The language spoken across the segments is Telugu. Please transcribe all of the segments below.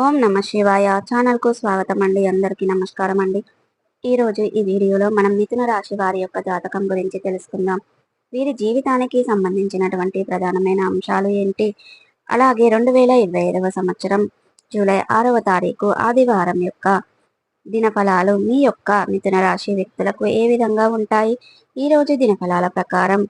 ఓం నమ శివాయ ఛానల్కు స్వాగతం అండి. అందరికీ నమస్కారం అండి. ఈరోజు ఈ వీడియోలో మనం మిథున రాశి వారి యొక్క జాతకం గురించి తెలుసుకుందాం. వీరి జీవితానికి సంబంధించినటువంటి ప్రధానమైన అంశాలు ఏంటి, అలాగే 2025వ సంవత్సరం జూలై 6వ తారీఖు ఆదివారం యొక్క దినఫలాలు మీ యొక్క మిథున రాశి వ్యక్తులకు ఏ విధంగా ఉంటాయి. ఈరోజు దినఫలాల ప్రకారం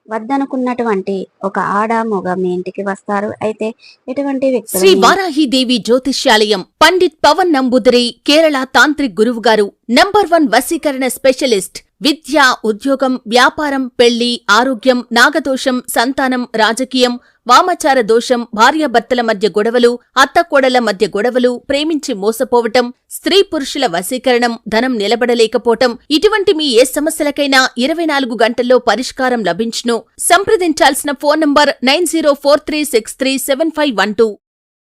వద్దనుకున్నటువంటి ఒక ఆడ మొగ మీ ఇంటికి వస్తారు. అయితే ఎటువంటి వ్యక్తులు శ్రీ వారాహిదేవి జ్యోతిష్యాలయం పండిత్ పవన్ నంబూదరి కేరళ తాంత్రిక్ గురువు గారు నంబర్ 1 వశీకరణ స్పెషలిస్ట్. విద్య, ఉద్యోగం, వ్యాపారం, పెళ్లి, ఆరోగ్యం, నాగదోషం, సంతానం, రాజకీయం, వామాచార దోషం, భార్యాభర్తల మధ్య గొడవలు, అత్తకోడళ్ల మధ్య గొడవలు, ప్రేమించి మోసపోవటం, స్త్రీ పురుషుల వశీకరణం, ధనం నిలబడలేకపోవటం, ఇటువంటి మీ ఏ సమస్యలకైనా 24 గంటల్లో పరిష్కారం లభించును. సంప్రదించాల్సిన ఫోన్ నంబర్ 9043637512.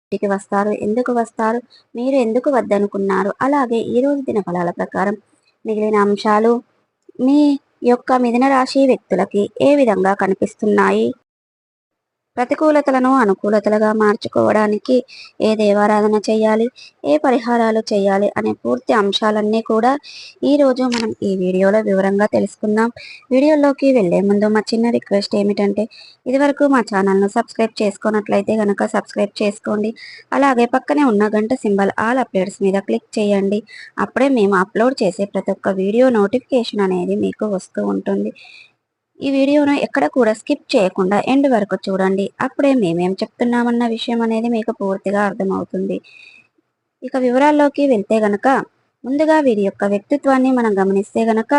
ఇంటికి వస్తారు. ఎందుకు వస్తారు, మీరు ఎందుకు వద్దనుకున్నారు, అలాగే ఈరోజు దినఫలాల ప్రకారం మిగిలిన అంశాలు మీ యొక్క మిథున రాశి వ్యక్తులకి ఏ విధంగా కనిపిస్తున్నాయి, ప్రతికూలతలను అనుకూలతలుగా మార్చుకోవడానికి ఏ దేవారాధన చేయాలి, ఏ పరిహారాలు చేయాలి అనే పూర్తి అంశాలన్నీ కూడా ఈరోజు మనం ఈ వీడియోలో వివరంగా తెలుసుకుందాం. వీడియోలోకి వెళ్లే ముందు మా చిన్న రిక్వెస్ట్ ఏమిటంటే, ఇదివరకు మా ఛానల్ను సబ్స్క్రైబ్ చేసుకున్నట్లయితే కనుక సబ్స్క్రైబ్ చేసుకోండి. అలాగే పక్కనే ఉన్న గంట సింబల్ ఆల్ అప్డేట్స్ మీద క్లిక్ చేయండి. అప్పుడే మేము అప్లోడ్ చేసే ప్రతి ఒక్క వీడియో నోటిఫికేషన్ అనేది మీకు వస్తూ ఉంటుంది. ఈ వీడియోను ఎక్కడ కూడా స్కిప్ చేయకుండా ఎండ్ వరకు చూడండి. అప్పుడే మేమేం చెప్తున్నామన్న విషయం అనేది మీకు పూర్తిగా అర్థమవుతుంది. ఇక వివరాల్లోకి వెళ్తే గనక, ముందుగా వీరి యొక్క వ్యక్తిత్వాన్ని మనం గమనిస్తే గనక,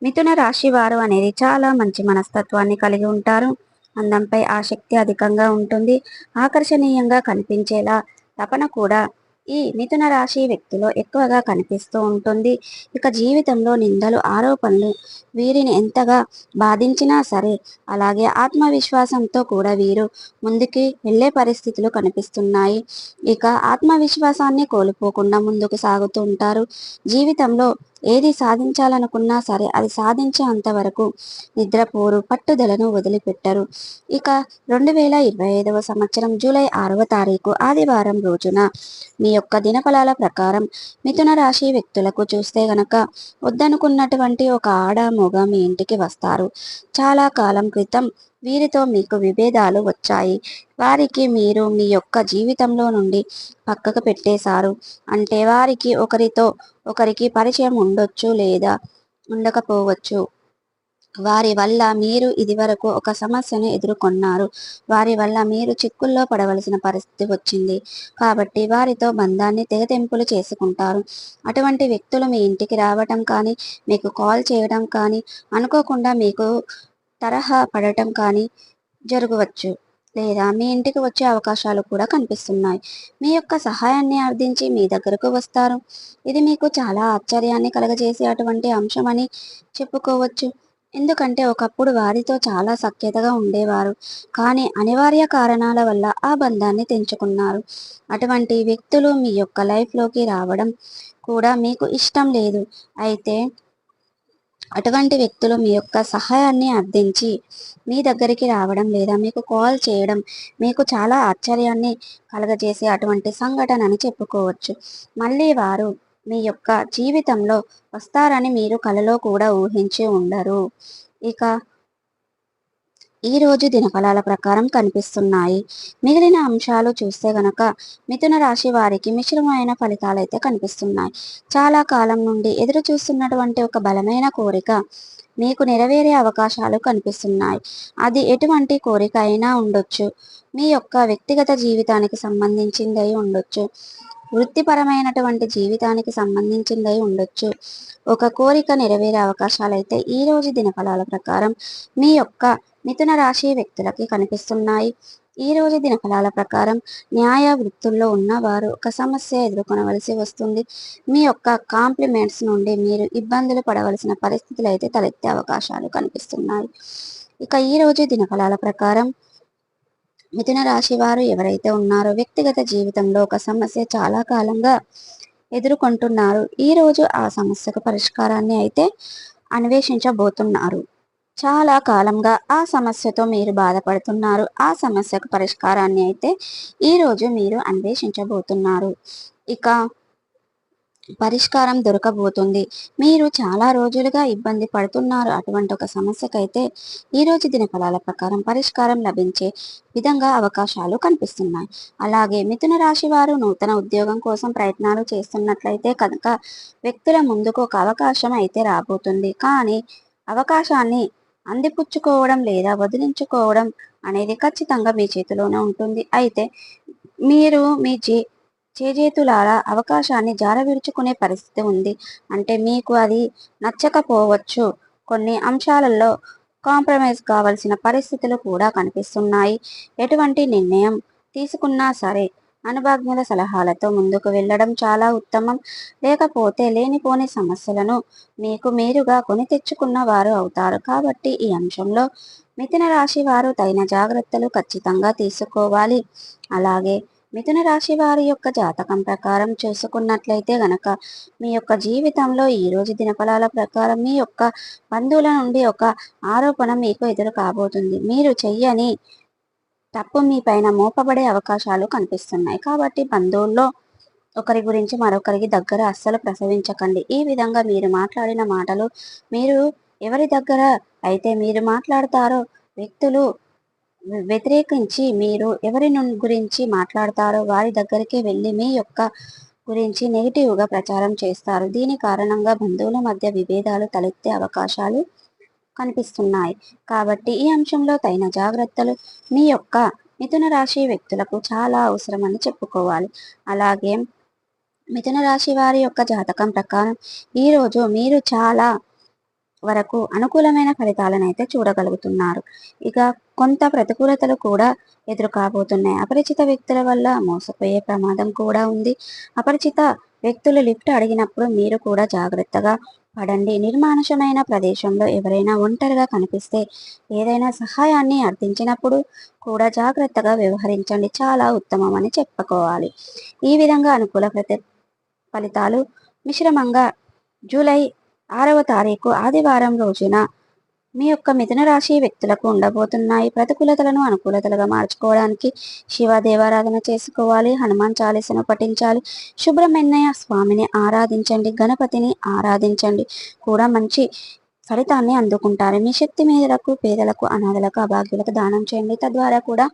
మిథున రాశి వారు అనేది చాలా మంచి మనస్తత్వాన్ని కలిగి ఉంటారు. అందంపై ఆసక్తి అధికంగా ఉంటుంది. ఆకర్షణీయంగా కనిపించేలా తపన కూడా ఈ మిథున రాశి వ్యక్తిలో ఎక్కువగా కనిపిస్తూ ఉంటుంది. ఇక జీవితంలో నిందలు, ఆరోపణలు వీరిని ఎంతగా బాధించినా సరే, అలాగే ఆత్మవిశ్వాసంతో కూడా వీరు ముందుకి వెళ్ళే పరిస్థితులు కనిపిస్తున్నాయి. ఇక ఆత్మవిశ్వాసాన్ని కోల్పోకుండా ముందుకు సాగుతూ ఉంటారు. జీవితంలో ఏది సాధించాలనుకున్నా సరే అది సాధించేంత వరకు నిద్రపోరు, పట్టుదలను వదిలిపెట్టరు. ఇక 2025వ సంవత్సరం జూలై 6వ తారీఖు ఆదివారం రోజున మీ యొక్క దినఫలాల ప్రకారం మిథున రాశి వ్యక్తులకు చూస్తే గనక, వద్దనుకున్నటువంటి ఒక ఆడ మొగ మీ ఇంటికి వస్తారు. చాలా కాలం క్రితం వీరితో మీకు విభేదాలు వచ్చాయి. వారికి మీరు మీ యొక్క జీవితంలో నుండి పక్కకు పెట్టేశారు. అంటే వారికి ఒకరికి పరిచయం ఉండొచ్చు లేదా ఉండకపోవచ్చు. వారి వల్ల మీరు ఇదివరకు ఒక సమస్యను ఎదుర్కొన్నారు. వారి వల్ల మీరు చిక్కుల్లో పడవలసిన పరిస్థితి వచ్చింది. కాబట్టి వారితో బంధాన్ని తెగతెంపులు చేసుకుంటారు. అటువంటి వ్యక్తులు మీ ఇంటికి రావటం కానీ, మీకు కాల్ చేయడం కానీ, అనుకోకుండా మీకు తరహా పడటం కానీ జరగవచ్చు. లేదా మీ ఇంటికి వచ్చే అవకాశాలు కూడా కనిపిస్తున్నాయి. మీ యొక్క సహాయాన్ని అర్థించి మీ దగ్గరకు వస్తారు. ఇది మీకు చాలా ఆశ్చర్యాన్ని కలగజేసే అటువంటి అంశమని చెప్పుకోవచ్చు. ఎందుకంటే ఒకప్పుడు వారితో చాలా సఖ్యతగా ఉండేవారు, కానీ అనివార్య కారణాల వల్ల ఆ బంధాన్ని తెంచుకున్నారు. అటువంటి వ్యక్తులు మీ యొక్క లైఫ్లోకి రావడం కూడా మీకు ఇష్టం లేదు. అయితే అటువంటి వ్యక్తులు మీ యొక్క సహాయాన్ని అర్థించి మీ దగ్గరికి రావడం లేదా మీకు కాల్ చేయడం మీకు చాలా ఆశ్చర్యాన్ని కలగజేసే అటువంటి సంఘటన అని చెప్పుకోవచ్చు. మళ్ళీ వారు మీ యొక్క జీవితంలో వస్తారని మీరు కలలో కూడా ఊహించి ఉండరు. ఇక ఈరోజు దినఫలాల ప్రకారం కనిపిస్తున్నాయి. మిగిలిన అంశాలు చూస్తే గనక, మిథున రాశి వారికి మిశ్రమమైన ఫలితాలైతే కనిపిస్తున్నాయి. చాలా కాలం నుండి ఎదురు చూస్తున్నటువంటి ఒక బలమైన కోరిక మీకు నెరవేరే అవకాశాలు కనిపిస్తున్నాయి. అది ఎటువంటి కోరిక అయినా ఉండొచ్చు. మీ యొక్క వ్యక్తిగత జీవితానికి సంబంధించిందై ఉండొచ్చు, వృత్తిపరమైనటువంటి జీవితానికి సంబంధించిందై ఉండొచ్చు. ఒక కోరిక నెరవేరే అవకాశాలైతే ఈరోజు దినఫలాల ప్రకారం మీ యొక్క మిథున రాశి వ్యక్తులకి కనిపిస్తున్నాయి. ఈ రోజు దినఫలాల ప్రకారం న్యాయ వృత్తుల్లో ఉన్నవారు ఒక సమస్య ఎదుర్కొనవలసి వస్తుంది. మీ యొక్క కాంప్లిమెంట్స్ నుండి మీరు ఇబ్బందులు పడవలసిన పరిస్థితులు అయితే తలెత్తే అవకాశాలు కనిపిస్తున్నాయి. ఇక ఈ రోజు దినఫలాల ప్రకారం మిథున రాశి వారు ఎవరైతే ఉన్నారో వ్యక్తిగత జీవితంలో ఒక సమస్య చాలా కాలంగా ఎదుర్కొంటున్నారు. ఈ రోజు ఆ సమస్యకు పరిష్కారాన్ని అయితే అన్వేషించబోతున్నారు. చాలా కాలంగా ఆ సమస్యతో మీరు బాధపడుతున్నారు. ఆ సమస్యకు పరిష్కారాన్ని అయితే ఈరోజు మీరు అన్వేషించబోతున్నారు. ఇక పరిష్కారం దొరకబోతుంది. మీరు చాలా రోజులుగా ఇబ్బంది పడుతున్నారు. అటువంటి ఒక సమస్యకైతే ఈరోజు దినఫలాల ప్రకారం పరిష్కారం లభించే విధంగా అవకాశాలు కనిపిస్తున్నాయి. అలాగే మిథున రాశి వారు నూతన ఉద్యోగం కోసం ప్రయత్నాలు చేస్తున్నట్లయితే కనుక వ్యక్తుల ముందుకు ఒక అవకాశం అయితే రాబోతుంది. కానీ అవకాశాన్ని అందిపుచ్చుకోవడం లేదా వదిలించుకోవడం అనేది ఖచ్చితంగా మీ చేతిలోనే ఉంటుంది. అయితే మీరు మీ చేజేతులారా అవకాశాన్ని జారవిడుచుకునే పరిస్థితి ఉంది. అంటే మీకు అది నచ్చకపోవచ్చు. కొన్ని అంశాలలో కాంప్రమైజ్ కావలసిన పరిస్థితులు కూడా కనిపిస్తున్నాయి. ఎటువంటి నిర్ణయం తీసుకున్నా సరే అనుభవజ్ఞుల సలహాలతో ముందుకు వెళ్ళడం చాలా ఉత్తమం. లేకపోతే లేనిపోని సమస్యలను మీకు మీరుగా కొని తెచ్చుకున్న వారు అవుతారు. కాబట్టి ఈ అంశంలో మిథున రాశి వారు తగిన జాగ్రత్తలు ఖచ్చితంగా తీసుకోవాలి. అలాగే మిథున రాశి వారి యొక్క జాతకం ప్రకారం చూసుకున్నట్లయితే గనక మీ యొక్క జీవితంలో ఈ రోజు దినఫలాల ప్రకారం మీ యొక్క బంధువుల నుండి ఒక ఆరోపణ మీకు ఎదురు కాబోతుంది. మీరు చెయ్యని తప్పు మీ పైన మోపబడే అవకాశాలు కనిపిస్తున్నాయి. కాబట్టి బంధువుల్లో ఒకరి గురించి మరొకరికి దగ్గర అస్సలు ప్రసవించకండి. ఈ విధంగా మీరు మాట్లాడిన మాటలు మీరు ఎవరి దగ్గర అయితే మీరు మాట్లాడతారో వ్యక్తులు వ్యతిరేకించి మీరు ఎవరి గురించి మాట్లాడతారో వారి దగ్గరికి వెళ్ళి మీ యొక్క గురించి నెగిటివ్గా ప్రచారం చేస్తారు. దీని కారణంగా బంధువుల మధ్య విభేదాలు తలెత్తే అవకాశాలు కనిపిస్తున్నాయి. కాబట్టి ఈ అంశంలో తగిన జాగ్రత్తలు మీ యొక్క మిథున రాశి వ్యక్తులకు చాలా అవసరమని చెప్పుకోవాలి. అలాగే మిథున రాశి వారి యొక్క జాతకం ప్రకారం ఈరోజు మీరు చాలా వరకు అనుకూలమైన ఫలితాలను అయితే చూడగలుగుతున్నారు. ఇక కొంత ప్రతికూలతలు కూడా ఎదురు కాబోతున్నాయి. అపరిచిత వ్యక్తుల వల్ల మోసపోయే ప్రమాదం కూడా ఉంది. అపరిచిత వ్యక్తులు లిఫ్ట్ అడిగినప్పుడు మీరు కూడా జాగ్రత్తగా పడండి. నిర్మానుషమైన ప్రదేశంలో ఎవరైనా ఒంటరిగా కనిపిస్తే ఏదైనా సహాయాన్ని అర్థించినప్పుడు కూడా జాగ్రత్తగా వ్యవహరించండి. చాలా ఉత్తమం అని చెప్పుకోవాలి. ఈ విధంగా అనుకూల ఫలితాలు మిశ్రమంగా జూలై 6వ తారీఖు ఆదివారం రోజున మీ యొక్క మిథున రాశి వ్యక్తులకు ఉండబోతున్నాయి. ప్రతికూలతలను అనుకూలతలుగా మార్చుకోవడానికి శివ దేవారాధన చేసుకోవాలి. హనుమాన్ చాలీసను పఠించాలి. సుబ్రహ్మణ్య స్వామిని ఆరాధించండి. గణపతిని ఆరాధించండి. కూడా మంచి ఫలితాన్ని అందుకుంటారు. మీ శక్తి మేరకు పేదలకు, అనాథలకు, అభాగ్యులకు దానం చేయండి. తద్వారా కూడా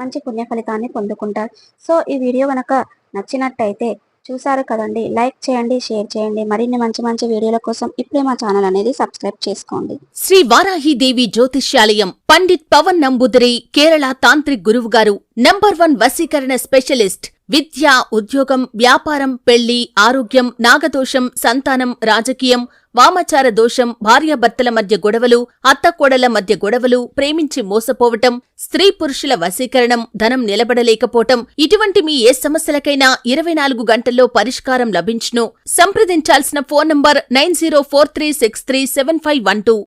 మంచి పుణ్య ఫలితాన్ని పొందుకుంటారు. సో ఈ వీడియో కనుక నచ్చినట్టయితే చూసారు కదండి, లైక్ చేయండి, షేర్ చేయండి. మరిన్ని మంచి మంచి వీడియోల కోసం ఇప్పుడే మా ఛానల్ అనేది సబ్స్క్రైబ్ చేసుకోండి. శ్రీ వారాహిదేవి జ్యోతిష్యాలయం పండిట్ పవన్ నంబుదిరి కేరళ తాంత్రిక్ గురువు గారు నంబర్ 1 వశీకరణ స్పెషలిస్ట్. విద్య, ఉద్యోగం, వ్యాపారం, పెళ్లి, ఆరోగ్యం, నాగదోషం, సంతానం, రాజకీయం, వామాచార దోషం, భార్యాభర్తల మధ్య గొడవలు, అత్తకోడల మధ్య గొడవలు, ప్రేమించి మోసపోవటం, స్త్రీ పురుషుల వశీకరణం, ధనం నిలబడలేకపోవటం, ఇటువంటి మీ ఏ సమస్యలకైనా 24 గంటల్లో పరిష్కారం లభించును. సంప్రదించాల్సిన ఫోన్ నంబర్ 9043637512.